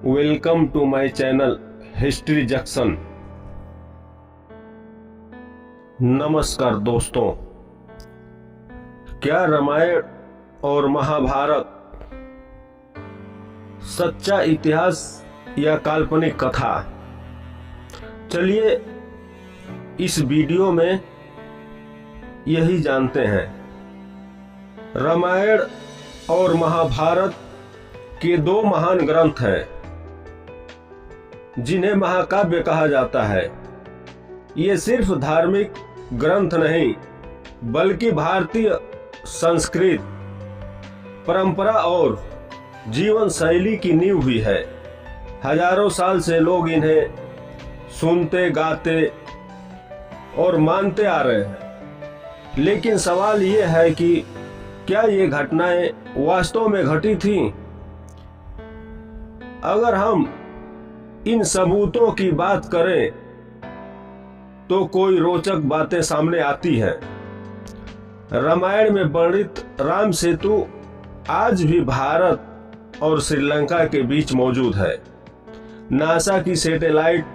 Welcome to my channel history junction. नमस्कार दोस्तों, क्या रामायण और महाभारत सच्चा इतिहास या काल्पनिक कथा? चलिए इस वीडियो में यही जानते हैं। रामायण और महाभारत के दो महान ग्रंथ हैं जिन्हें महाकाव्य कहा जाता है। ये सिर्फ धार्मिक ग्रंथ नहीं बल्कि भारतीय संस्कृति, परंपरा और जीवन शैली की नींव भी है। हजारों साल से लोग इन्हें सुनते, गाते और मानते आ रहे हैं। लेकिन सवाल ये है कि क्या ये घटनाएं वास्तव में घटी थीं? अगर हम इन सबूतों की बात करें तो कोई रोचक बातें सामने आती हैं। रामायण में वर्णित राम सेतु आज भी भारत और श्रीलंका के बीच मौजूद है। नासा की सैटेलाइट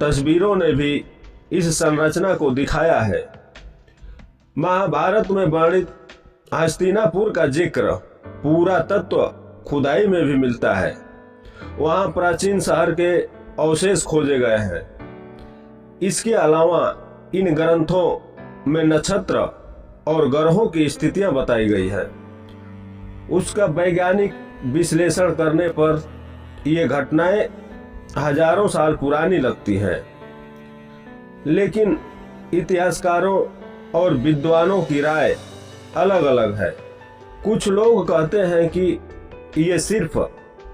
तस्वीरों ने भी इस संरचना को दिखाया है। महाभारत में वर्णित हस्तिनापुर का जिक्र पुरातत्व खुदाई में भी मिलता है। वहां प्राचीन शहर के अवशेष खोजे गए हैं। इसके अलावा इन ग्रंथों में नक्षत्र और ग्रहों की स्थितियां बताई गई है। उसका वैज्ञानिक विश्लेषण करने पर ये घटनाएं हजारों साल पुरानी लगती हैं। लेकिन इतिहासकारों और विद्वानों की राय अलग अलग है। कुछ लोग कहते हैं कि ये सिर्फ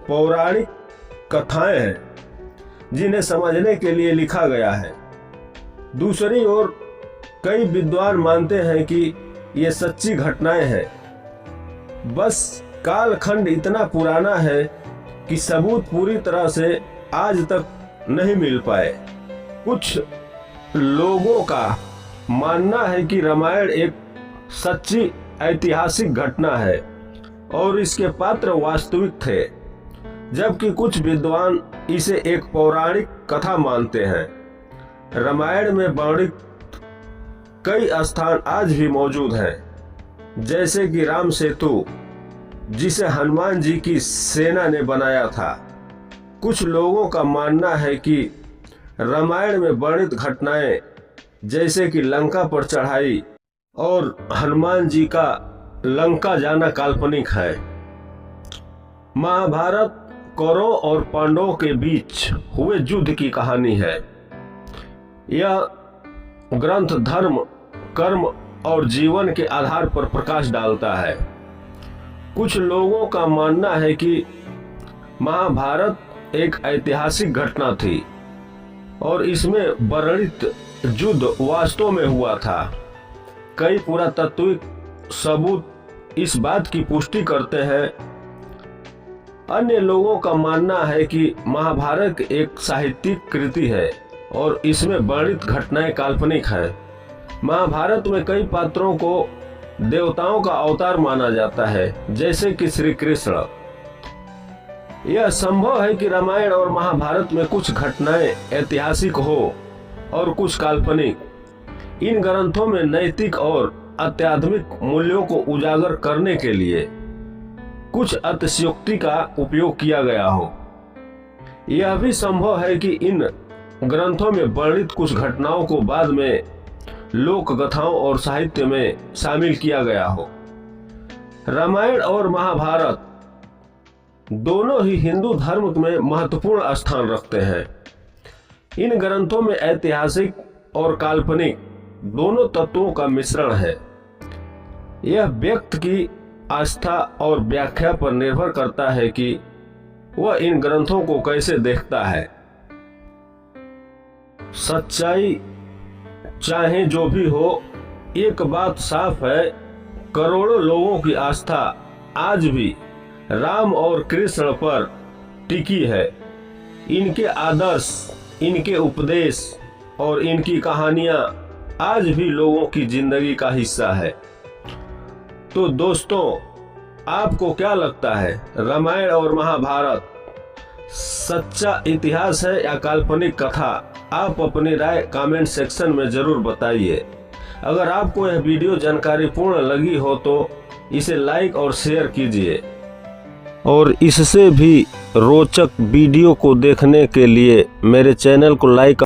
पौराणिक कथाएं हैं जिन्हें समझने के लिए लिखा गया है। दूसरी ओर कई विद्वान मानते हैं कि ये सच्ची घटनाएं हैं, बस कालखंड इतना पुराना है कि सबूत पूरी तरह से आज तक नहीं मिल पाए। कुछ लोगों का मानना है कि रामायण एक सच्ची ऐतिहासिक घटना है और इसके पात्र वास्तविक थे, जबकि कुछ विद्वान इसे एक पौराणिक कथा मानते हैं। रामायण में वर्णित कई स्थान आज भी मौजूद हैं, जैसे कि राम सेतु जिसे हनुमान जी की सेना ने बनाया था। कुछ लोगों का मानना है कि रामायण में वर्णित घटनाएं जैसे कि लंका पर चढ़ाई और हनुमान जी का लंका जाना काल्पनिक है। महाभारत कौरवों और पांडवों के बीच हुए युद्ध की कहानी है। यह ग्रंथ धर्म, कर्म और जीवन के आधार पर प्रकाश डालता है। कुछ लोगों का मानना है कि महाभारत एक ऐतिहासिक घटना थी और इसमें वर्णित युद्ध वास्तव में हुआ था। कई पुरातात्विक सबूत इस बात की पुष्टि करते हैं। अन्य लोगों का मानना है कि महाभारत एक साहित्यिक कृति है और इसमें वर्णित घटनाएं काल्पनिक हैं। महाभारत में कई पात्रों को देवताओं का अवतार माना जाता है, जैसे कि श्री कृष्ण। यह संभव है कि रामायण और महाभारत में कुछ घटनाएं ऐतिहासिक हो और कुछ काल्पनिक। इन ग्रंथों में नैतिक और आध्यात्मिक मूल्यों को उजागर करने के लिए कुछ अतिशयोक्ति का उपयोग किया गया हो। यह भी संभव है कि इन ग्रंथों में वर्णित कुछ घटनाओं को बाद में लोक कथाओं और साहित्य में शामिल किया गया हो। रामायण और महाभारत दोनों ही हिंदू धर्म में महत्वपूर्ण स्थान रखते हैं। इन ग्रंथों में ऐतिहासिक और काल्पनिक दोनों तत्वों का मिश्रण है। यह व्यक्ति की आस्था और व्याख्या पर निर्भर करता है कि वह इन ग्रंथों को कैसे देखता है। सच्चाई चाहे जो भी हो, एक बात साफ है, करोड़ों लोगों की आस्था आज भी राम और कृष्ण पर टिकी है। इनके आदर्श, इनके उपदेश और इनकी कहानियां आज भी लोगों की जिंदगी का हिस्सा है। तो दोस्तों, आपको क्या लगता है, रामायण और महाभारत सच्चा इतिहास है या काल्पनिक कथा, आप अपनी राय कमेंट सेक्शन में जरूर बताइए। अगर आपको यह वीडियो जानकारीपूर्ण लगी हो तो इसे लाइक और शेयर कीजिए, और इससे भी रोचक वीडियो को देखने के लिए मेरे चैनल को लाइक